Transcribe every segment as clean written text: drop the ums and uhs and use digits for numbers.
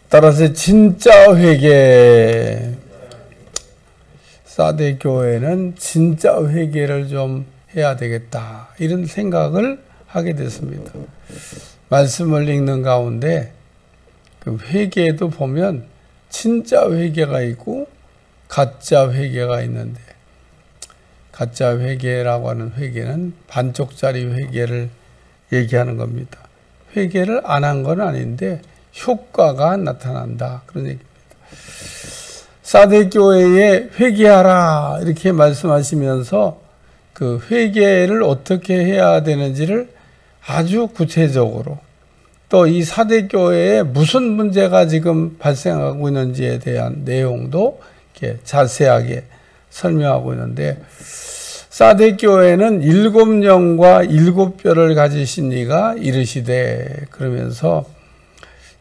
따라서 진짜 회개, 사대 교회는 진짜 회개를 좀 해야 되겠다, 이런 생각을 하게 됐습니다. 말씀을 읽는 가운데 그 회개도 보면 진짜 회개가 있고 가짜 회개가 있는데, 가짜 회개라고 하는 회개는 반쪽짜리 회개를 얘기하는 겁니다. 회개를 안 한 건 아닌데 효과가 나타난다, 그런 얘기입니다. 사대 교회에 회개하라 이렇게 말씀하시면서 그 회개를 어떻게 해야 되는지를 아주 구체적으로, 또 이 사대 교회에 무슨 문제가 지금 발생하고 있는지에 대한 내용도 이렇게 자세하게 설명하고 있는데, 사대 교회는 7영과 7뼈를 가지신 이가 이르시되, 그러면서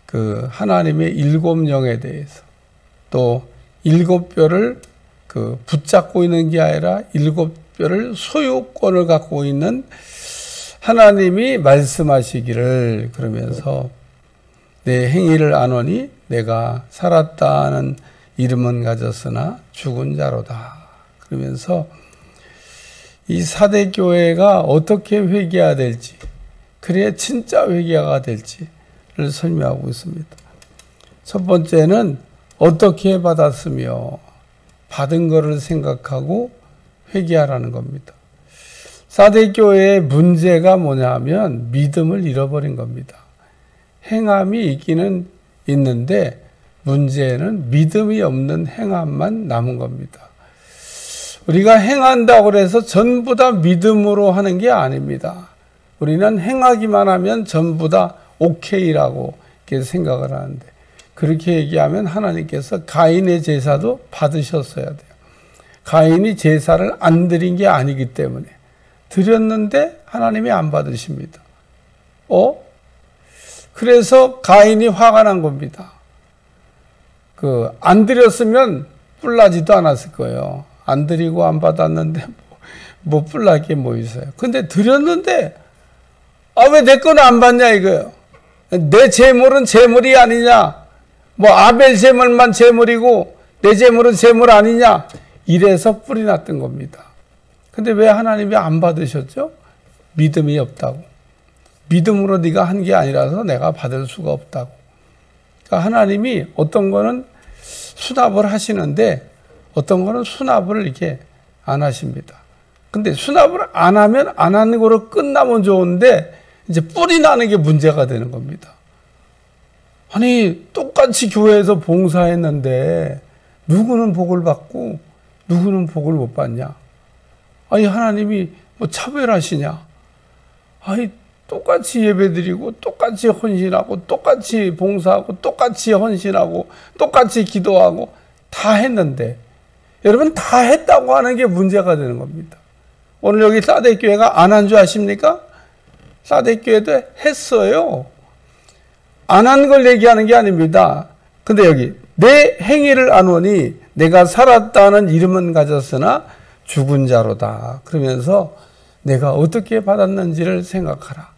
그 하나님의 7영에 대해서, 또 7뼈를 그 붙잡고 있는 게 아니라 7뼈를 소유권을 갖고 있는 하나님이 말씀하시기를, 그러면서 내 행위를 아노니 내가 살았다는 이름은 가졌으나 죽은 자로다, 그러면서 이 사대 교회가 어떻게 회개해야 될지, 그래야 진짜 회개가 될지를 설명하고 있습니다. 첫 번째는 어떻게 받았으며 받은 것을 생각하고 회개하라는 겁니다. 사대 교회의 문제가 뭐냐 하면 믿음을 잃어버린 겁니다. 행함이 있기는 있는데 문제는 믿음이 없는 행함만 남은 겁니다. 우리가 행한다고 해서 전부 다 믿음으로 하는 게 아닙니다. 우리는 행하기만 하면 전부 다 오케이라고 이렇게 생각을 하는데, 그렇게 얘기하면 하나님께서 가인의 제사도 받으셨어야 돼요. 가인이 제사를 안 드린 게 아니기 때문에, 드렸는데 하나님이 안 받으십니다. 그래서 가인이 화가 난 겁니다. 안 드렸으면 뿔나지도 않았을 거예요. 안 드리고 안 받았는데 뭐 뿔날 게 뭐 있어요. 근데 드렸는데 왜 내 거는 안 받냐 이거예요. 내 재물은 재물이 아니냐, 뭐 아벨 재물만 재물이고 내 재물은 재물 아니냐, 이래서 뿔이 났던 겁니다. 근데 왜 하나님이 안 받으셨죠? 믿음이 없다고. 믿음으로 네가 한 게 아니라서 내가 받을 수가 없다고. 그러니까 하나님이 어떤 거는 수납을 하시는데 어떤 거는 수납을 이렇게 안 하십니다. 근데 수납을 안 하면 안 하는 거로 끝나면 좋은데 이제 뿔이 나는 게 문제가 되는 겁니다. 아니, 똑같이 교회에서 봉사했는데 누구는 복을 받고 누구는 복을 못 받냐? 아니, 하나님이 뭐 차별하시냐? 아니, 똑같이 예배드리고 똑같이 헌신하고 똑같이 봉사하고 똑같이 헌신하고 똑같이 기도하고 다 했는데, 여러분 다 했다고 하는 게 문제가 되는 겁니다. 오늘 여기 사대 교회가 안 한 줄 아십니까? 사대 교회도 했어요. 안 한 걸 얘기하는 게 아닙니다. 근데 여기 내 행위를 아노니 내가 살았다는 이름은 가졌으나 죽은 자로다, 그러면서 내가 어떻게 받았는지를 생각하라.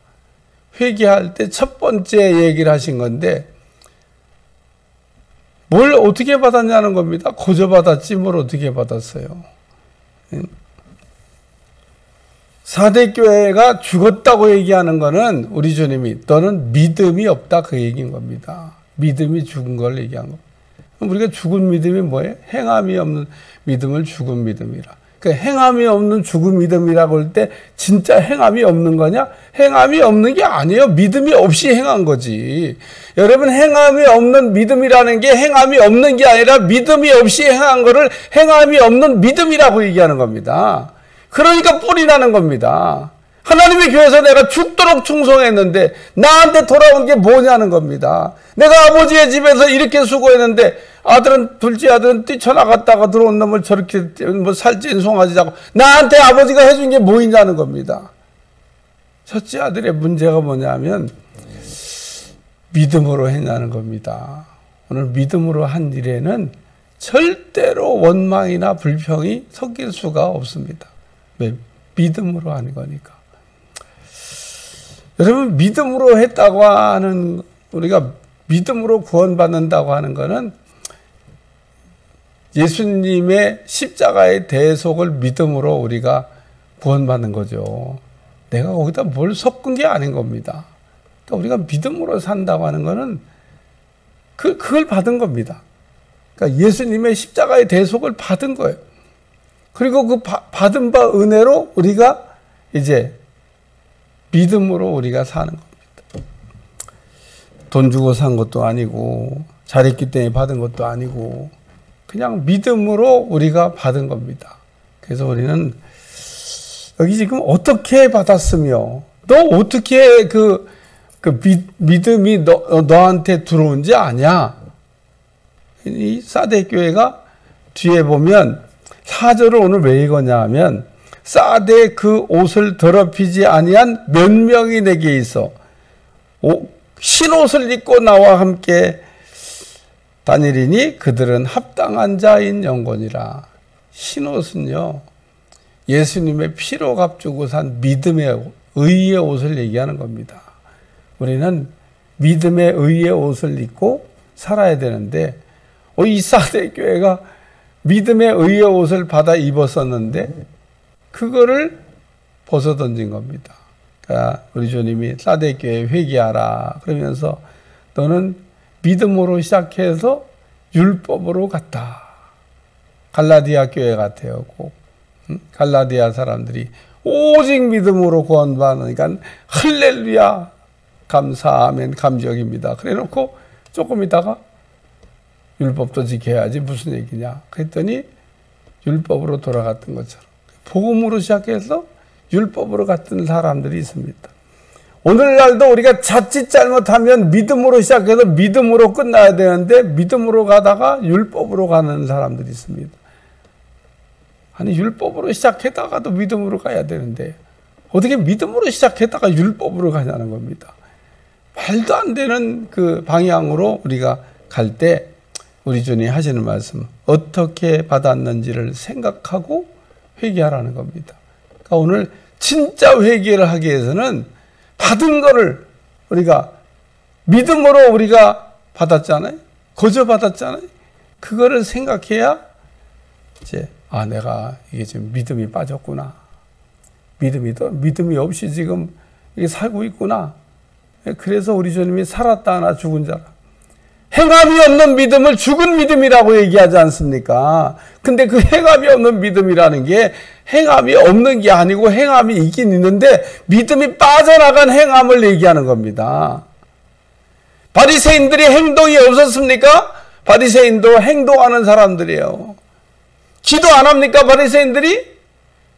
회개할 때 첫 번째 얘기를 하신 건데, 뭘 어떻게 받았냐는 겁니다. 거저 받았지 뭘 어떻게 받았어요. 사대 교회가 죽었다고 얘기하는 거는 우리 주님이 너는 믿음이 없다, 그 얘기인 겁니다. 믿음이 죽은 걸 얘기한 겁니다. 우리가 죽은 믿음이 뭐예요? 행함이 없는 믿음을 죽은 믿음이라. 그러니까 행함이 없는 죽은 믿음이라고 할 때 진짜 행함이 없는 거냐? 행함이 없는 게 아니에요. 믿음이 없이 행한 거지. 여러분, 행함이 없는 믿음이라는 게 행함이 없는 게 아니라 믿음이 없이 행한 거를 행함이 없는 믿음이라고 얘기하는 겁니다. 그러니까 뿔이 나는 겁니다. 하나님의 교회에서 내가 죽도록 충성했는데 나한테 돌아온 게 뭐냐는 겁니다. 내가 아버지의 집에서 이렇게 수고했는데 둘째 아들은 뛰쳐나갔다가 들어온 놈을 저렇게 뭐 살찐 송아지라고 나한테 아버지가 해준 게 뭐 있냐는 겁니다. 첫째 아들의 문제가 뭐냐면 믿음으로 했냐는 겁니다. 오늘 믿음으로 한 일에는 절대로 원망이나 불평이 섞일 수가 없습니다. 왜? 믿음으로 하는 거니까. 여러분, 믿음으로 했다고 하는, 우리가 믿음으로 구원받는다고 하는 것은 예수님의 십자가의 대속을 믿음으로 우리가 구원받는 거죠. 내가 거기다 뭘 섞은 게 아닌 겁니다. 그러니까 우리가 믿음으로 산다고 하는 것은 그걸 받은 겁니다. 그러니까 예수님의 십자가의 대속을 받은 거예요. 그리고 그 받은 바 은혜로 우리가 이제 믿음으로 우리가 사는 겁니다. 돈 주고 산 것도 아니고 잘했기 때문에 받은 것도 아니고 그냥 믿음으로 우리가 받은 겁니다. 그래서 우리는 여기 지금 어떻게 받았으며 너 어떻게 그 믿음이 너한테 들어온지 아냐? 이 사대 교회가 뒤에 보면 4절을 오늘 왜 읽었냐 하면 사대 그 옷을 더럽히지 아니한 몇 명이 내게 있어 흰옷을 입고 나와 함께 다니리니 그들은 합당한 자인 영혼이라. 흰옷은요 예수님의 피로 값주고 산 믿음의 의의 옷을 얘기하는 겁니다. 우리는 믿음의 의의 옷을 입고 살아야 되는데 이 사대 교회가 믿음의 의의 옷을 받아 입었었는데 그거를 벗어던진 겁니다. 그러니까 우리 주님이 사대 교회에 회개하라 그러면서 너는 믿음으로 시작해서 율법으로 갔다. 갈라디아 교회 같아요. 꼭. 갈라디아 사람들이 오직 믿음으로 구원받으니까 할렐루야 감사하면 감격입니다. 그래놓고 조금 있다가 율법도 지켜야지 무슨 얘기냐 그랬더니 율법으로 돌아갔던 것처럼 복음으로 시작해서 율법으로 갔던 사람들이 있습니다. 오늘날도 우리가 자칫 잘못하면 믿음으로 시작해서 믿음으로 끝나야 되는데 믿음으로 가다가 율법으로 가는 사람들이 있습니다. 아니 율법으로 시작했다가도 믿음으로 가야 되는데 어떻게 믿음으로 시작했다가 율법으로 가냐는 겁니다. 말도 안 되는 그 방향으로 우리가 갈 때 우리 주님이 하시는 말씀 어떻게 받았는지를 생각하고 회개하라는 겁니다. 그러니까 오늘 진짜 회개를 하기 위해서는 받은 거를 우리가 믿음으로 우리가 받았잖아요. 거저 받았잖아요. 그거를 생각해야 이제 내가 이게 지금 믿음이 빠졌구나. 믿음이 없이 지금 이게 살고 있구나. 그래서 우리 주님이 살았다 하나 죽은 자라. 행함이 없는 믿음을 죽은 믿음이라고 얘기하지 않습니까? 근데 그 행함이 없는 믿음이라는 게 행함이 없는 게 아니고 행함이 있긴 있는데 믿음이 빠져나간 행함을 얘기하는 겁니다. 바리새인들이 행동이 없었습니까? 바리새인도 행동하는 사람들이에요. 기도 안 합니까? 바리새인들이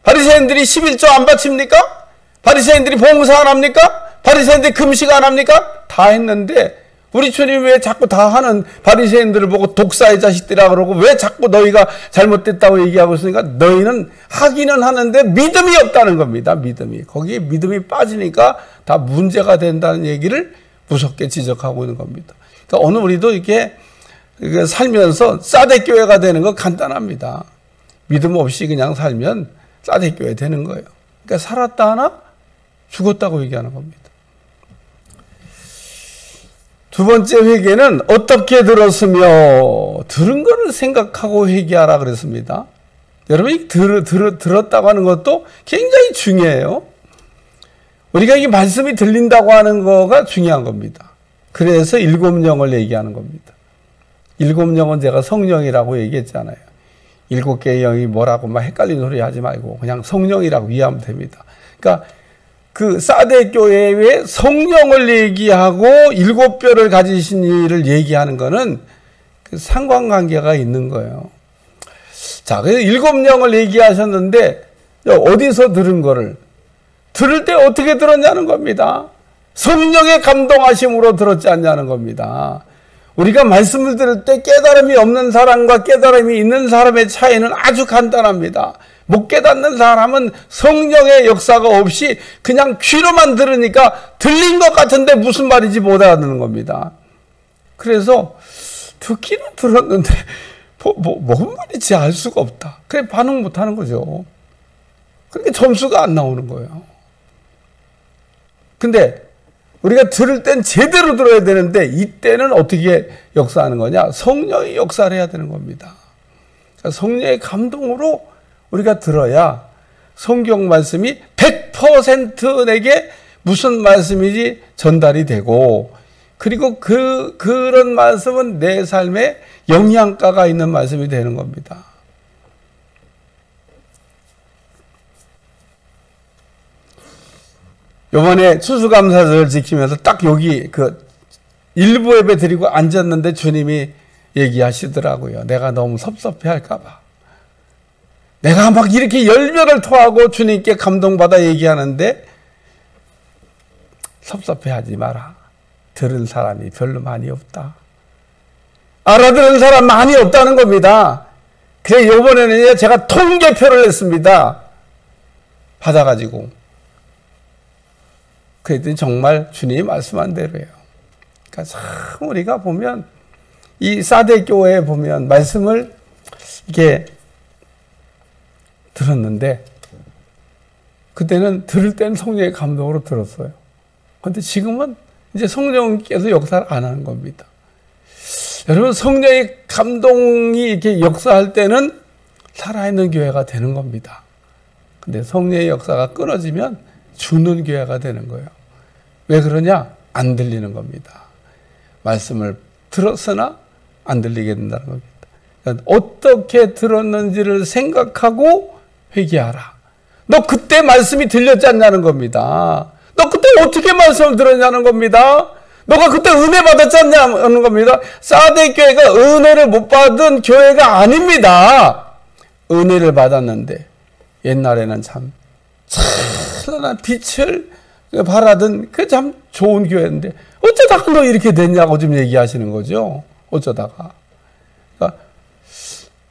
11조 안 바칩니까? 바리새인들이 봉사 안 합니까? 바리새인들이 금식 안 합니까? 다 했는데 우리 주님 왜 자꾸 다 하는 바리새인들을 보고 독사의 자식들이라 그러고 왜 자꾸 너희가 잘못됐다고 얘기하고 있으니까 너희는 하기는 하는데 믿음이 없다는 겁니다. 믿음이. 거기에 믿음이 빠지니까 다 문제가 된다는 얘기를 무섭게 지적하고 있는 겁니다. 그러니까 오늘 우리도 이렇게 살면서 사대교회가 되는 거 간단합니다. 믿음 없이 그냥 살면 사대교회 되는 거예요. 그러니까 살았다 하나 죽었다고 얘기하는 겁니다. 두 번째 회개는 어떻게 들었으며 들은 거를 생각하고 회개하라 그랬습니다. 여러분이 들었다고 하는 것도 굉장히 중요해요. 우리가 이 말씀이 들린다고 하는 거가 중요한 겁니다. 그래서 7영을 얘기하는 겁니다. 7영은 제가 성령이라고 얘기했잖아요. 7개의 영이 뭐라고 막 헷갈리는 소리 하지 말고 그냥 성령이라고 이해하면 됩니다. 그러니까 그 사대 교회의 성령을 얘기하고 7뼈를 가지신 이를 얘기하는 거는 그 상관관계가 있는 거예요. 자, 그래서 7영을 얘기하셨는데 어디서 들은 거를 들을 때 어떻게 들었냐는 겁니다. 성령의 감동하심으로 들었지 않냐는 겁니다. 우리가 말씀을 들을 때 깨달음이 없는 사람과 깨달음이 있는 사람의 차이는 아주 간단합니다. 못 깨닫는 사람은 성령의 역사가 없이 그냥 귀로만 들으니까 들린 것 같은데 무슨 말인지 못 알아듣는 겁니다. 그래서 듣기는 들었는데 뭔 말인지 알 수가 없다. 그래 반응 못 하는 거죠. 그러니까 점수가 안 나오는 거예요. 근데 우리가 들을 땐 제대로 들어야 되는데 이때는 어떻게 역사하는 거냐? 성령이 역사를 해야 되는 겁니다. 성령의 감동으로 우리가 들어야 성경 말씀이 100% 내게 무슨 말씀인지 전달이 되고, 그리고 그런 말씀은 내 삶에 영향가가 있는 말씀이 되는 겁니다. 요번에 추수감사절을 지키면서 딱 여기 일부 예배 드리고 앉았는데 주님이 얘기하시더라고요. 내가 너무 섭섭해 할까봐. 내가 막 이렇게 열변을 토하고 주님께 감동받아 얘기하는데 섭섭해 하지 마라. 들은 사람이 별로 많이 없다. 알아들은 사람 많이 없다는 겁니다. 그래, 요번에는 제가 통계표를 냈습니다. 받아가지고. 그랬더니 정말 주님이 말씀한 대로예요. 그러니까 참 우리가 보면 이 사대 교회에 보면 말씀을 이렇게 들었는데, 그때는 들을 때는 성령의 감동으로 들었어요. 그런데 지금은 이제 성령께서 역사를 안 하는 겁니다. 여러분, 성령의 감동이 이렇게 역사할 때는 살아있는 교회가 되는 겁니다. 근데 성령의 역사가 끊어지면 죽는 교회가 되는 거예요. 왜 그러냐? 안 들리는 겁니다. 말씀을 들었으나 안 들리게 된다는 겁니다. 그러니까 어떻게 들었는지를 생각하고 회개하라. 너 그때 말씀이 들렸지 않냐는 겁니다. 너 그때 어떻게 말씀을 들었냐는 겁니다. 너가 그때 은혜 받았지 않냐는 겁니다. 사대 교회가 은혜를 못 받은 교회가 아닙니다. 은혜를 받았는데 옛날에는 참 찬란한 빛을 바라던 그 참 좋은 교회인데 어쩌다가 너 이렇게 됐냐고 지금 얘기하시는 거죠. 어쩌다가. 그러니까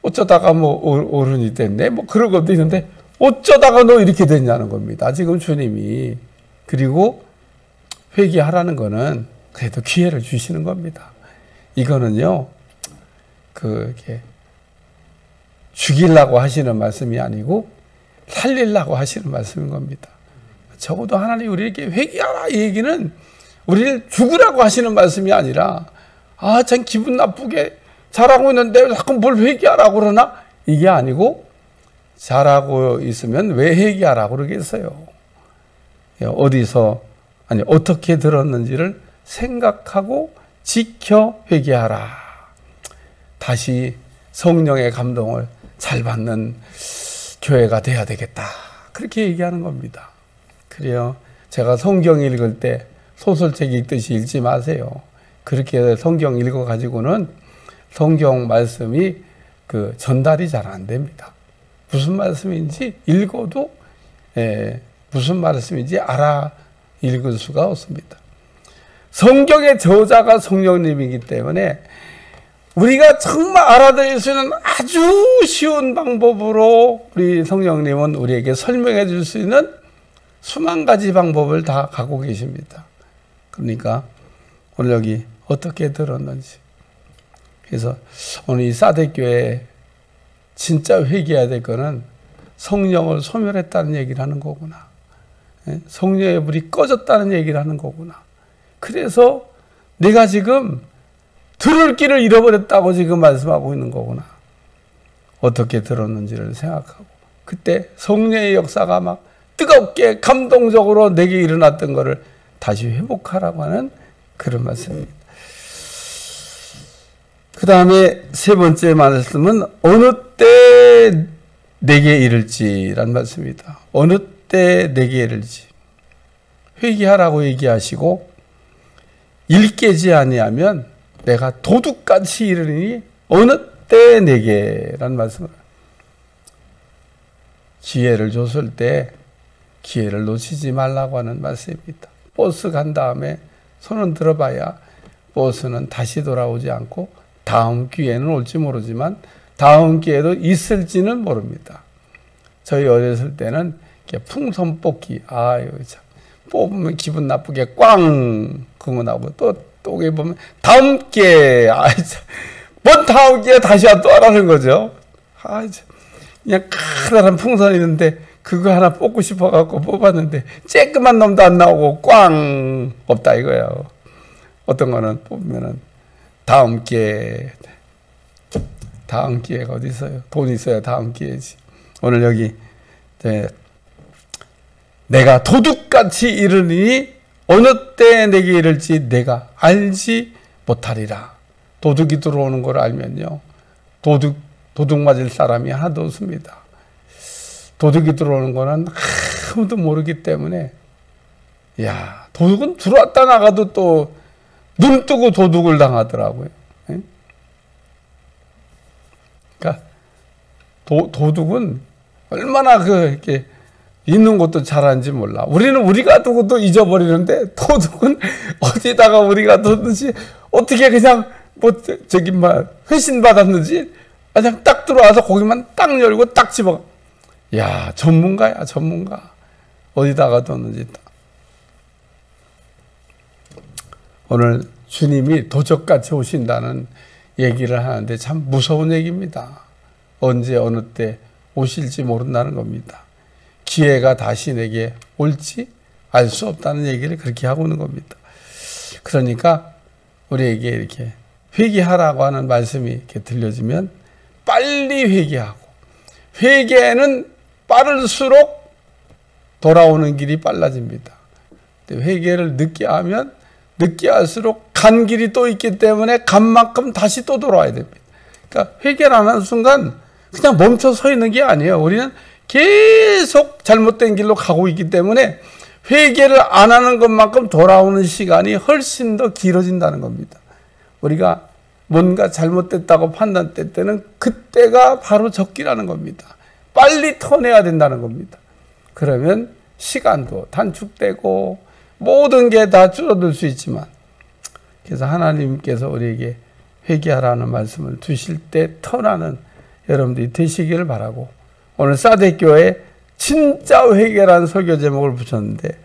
어쩌다가 뭐 어른이 됐네 뭐 그런 것도 있는데 어쩌다가 너 이렇게 됐냐는 겁니다. 지금 주님이. 그리고 회개하라는 거는 그래도 기회를 주시는 겁니다. 이거는요, 이렇게 죽이려고 하시는 말씀이 아니고 살리려고 하시는 말씀인 겁니다. 적어도 하나님 우리에게 회개하라 이 얘기는 우리를 죽으라고 하시는 말씀이 아니라, 아, 참 기분 나쁘게 잘하고 있는데 자꾸 뭘 회개하라고 그러나? 이게 아니고, 잘하고 있으면 왜 회개하라고 그러겠어요. 어떻게 들었는지를 생각하고 지켜 회개하라. 다시 성령의 감동을 잘 받는 교회가 돼야 되겠다. 그렇게 얘기하는 겁니다. 그래요. 제가 성경 읽을 때 소설책 읽듯이 읽지 마세요. 그렇게 성경 읽어가지고는 성경 말씀이 전달이 잘 안 됩니다. 무슨 말씀인지 읽어도 무슨 말씀인지 알아 읽을 수가 없습니다. 성경의 저자가 성령님이기 때문에 우리가 정말 알아들을 수 있는 아주 쉬운 방법으로 우리 성령님은 우리에게 설명해 줄 수 있는 수만 가지 방법을 다 갖고 계십니다. 그러니까 오늘 여기 어떻게 들었는지. 그래서 오늘 이 사대교회에 진짜 회개해야 될 거는 성령을 소멸했다는 얘기를 하는 거구나. 성령의 불이 꺼졌다는 얘기를 하는 거구나. 그래서 내가 지금 들을 길을 잃어버렸다고 지금 말씀하고 있는 거구나. 어떻게 들었는지를 생각하고 그때 성령의 역사가 막 뜨겁게 감동적으로 내게 일어났던 것을 다시 회복하라고 하는 그런 말씀입니다. 그 다음에 세 번째 말씀은 어느 때 내게 이를지라는 말씀입니다. 어느 때 내게 이를지. 회개하라고 얘기하시고 일 깨지 아니하면 내가 도둑같이 이르니 어느 때 내게라는 말씀을. 기회를 줬을 때 기회를 놓치지 말라고 하는 말씀입니다. 버스 간 다음에 손은 들어봐야 버스는 다시 돌아오지 않고 다음 기회는 올지 모르지만 다음 기회도 있을지는 모릅니다. 저희 어렸을 때는 풍선 뽑기, 아유 참 뽑으면 기분 나쁘게 꽝 그거 나오고 또 보면 다음 기회, 아이 참 뭔 다음 기회 다시 또 하라는 거죠. 아 참 그냥 커다란 풍선이 있는데 그거 하나 뽑고 싶어갖고 뽑았는데 쬐끄만 놈도 안 나오고 꽝 없다 이거예요. 어떤 거는 뽑으면은 다음 기회가 어디 있어요? 돈 있어야 다음 기회지. 오늘 여기 내가 도둑같이 이르니 어느 때에 내게 이를지 내가 알지 못하리라. 도둑이 들어오는 걸 알면요, 도둑 맞을 사람이 하나도 없습니다. 도둑이 들어오는 거는 아무도 모르기 때문에, 야, 도둑은 들어왔다 나가도 또 눈 뜨고 도둑을 당하더라고요. 그러니까 도둑은 얼마나 이렇게 있는 것도 잘하는지 몰라. 우리는 우리가 두고도 잊어버리는데, 도둑은 어디다가 우리가 뒀는지, 어떻게 그냥 회신 받았는지 그냥 딱 들어와서 고기만 딱 열고 딱 집어가. 야, 전문가야, 전문가. 어디다가 뒀는지. 오늘 주님이 도적같이 오신다는 얘기를 하는데 참 무서운 얘기입니다. 언제 어느 때 오실지 모른다는 겁니다. 기회가 다시 내게 올지 알 수 없다는 얘기를 그렇게 하고 있는 겁니다. 그러니까 우리에게 이렇게 회개하라고 하는 말씀이 이렇게 들려지면 빨리 회개하고, 회개는 빠를수록 돌아오는 길이 빨라집니다. 회개를 늦게 하면 늦게 할수록 간 길이 또 있기 때문에 간 만큼 다시 또 돌아와야 됩니다. 그러니까 회개를 안 하는 순간 그냥 멈춰 서 있는 게 아니에요. 우리는 계속 잘못된 길로 가고 있기 때문에 회개를 안 하는 것만큼 돌아오는 시간이 훨씬 더 길어진다는 겁니다. 우리가 뭔가 잘못됐다고 판단될 때는 그때가 바로 적기라는 겁니다. 빨리 터내야 된다는 겁니다. 그러면 시간도 단축되고 모든 게 다 줄어들 수 있지만, 그래서 하나님께서 우리에게 회개하라는 말씀을 주실 때 터나는 여러분들이 되시기를 바라고, 오늘 사대교회 진짜 회개라는 설교 제목을 붙였는데,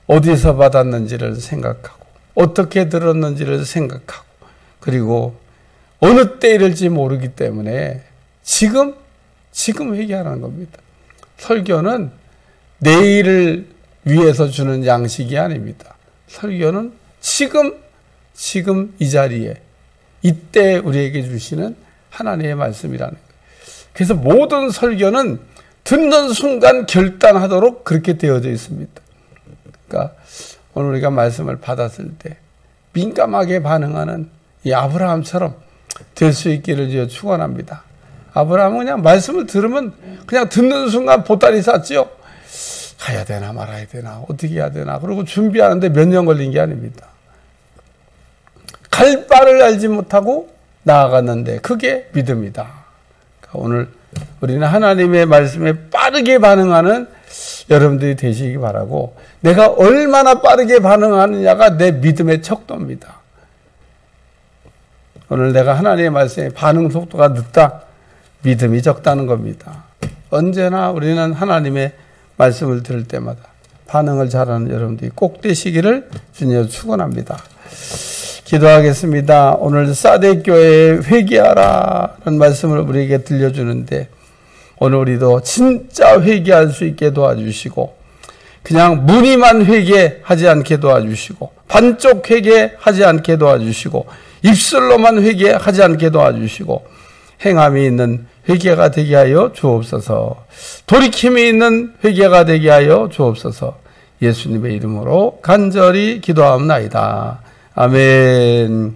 어디서 받았는지를 생각하고 어떻게 들었는지를 생각하고, 그리고 어느 때 이럴지 모르기 때문에 지금 회개하라는 겁니다. 설교는 내일을 위해서 주는 양식이 아닙니다. 설교는 지금 이 자리에, 이때 우리에게 주시는 하나님의 말씀이라는 거예요. 그래서 모든 설교는 듣는 순간 결단하도록 그렇게 되어져 있습니다. 그러니까 오늘 우리가 말씀을 받았을 때 민감하게 반응하는 이 아브라함처럼 될 수 있기를 주여 축원합니다. 아브라함은 그냥 말씀을 들으면 그냥 듣는 순간 보따리 쌌지요. 가야 되나 말아야 되나 어떻게 해야 되나 그리고 준비하는데 몇 년 걸린 게 아닙니다. 갈 바를 알지 못하고 나아갔는데 그게 믿음이다. 그러니까 오늘 우리는 하나님의 말씀에 빠르게 반응하는 여러분들이 되시기 바라고, 내가 얼마나 빠르게 반응하느냐가 내 믿음의 척도입니다. 오늘 내가 하나님의 말씀에 반응 속도가 늦다, 믿음이 적다는 겁니다. 언제나 우리는 하나님의 말씀을 들을 때마다 반응을 잘하는 여러분들이 꼭 되시기를 주님 축원합니다. 기도하겠습니다. 오늘 사대교회에 회개하라는 말씀을 우리에게 들려주는데, 오늘 우리도 진짜 회개할 수 있게 도와주시고, 그냥 무늬만 회개하지 않게 도와주시고, 반쪽 회개하지 않게 도와주시고, 입술로만 회개하지 않게 도와주시고, 행함이 있는 회개가 되게 하여 주옵소서. 돌이킴이 있는 회개가 되게 하여 주옵소서. 예수님의 이름으로 간절히 기도하옵나이다. 아멘.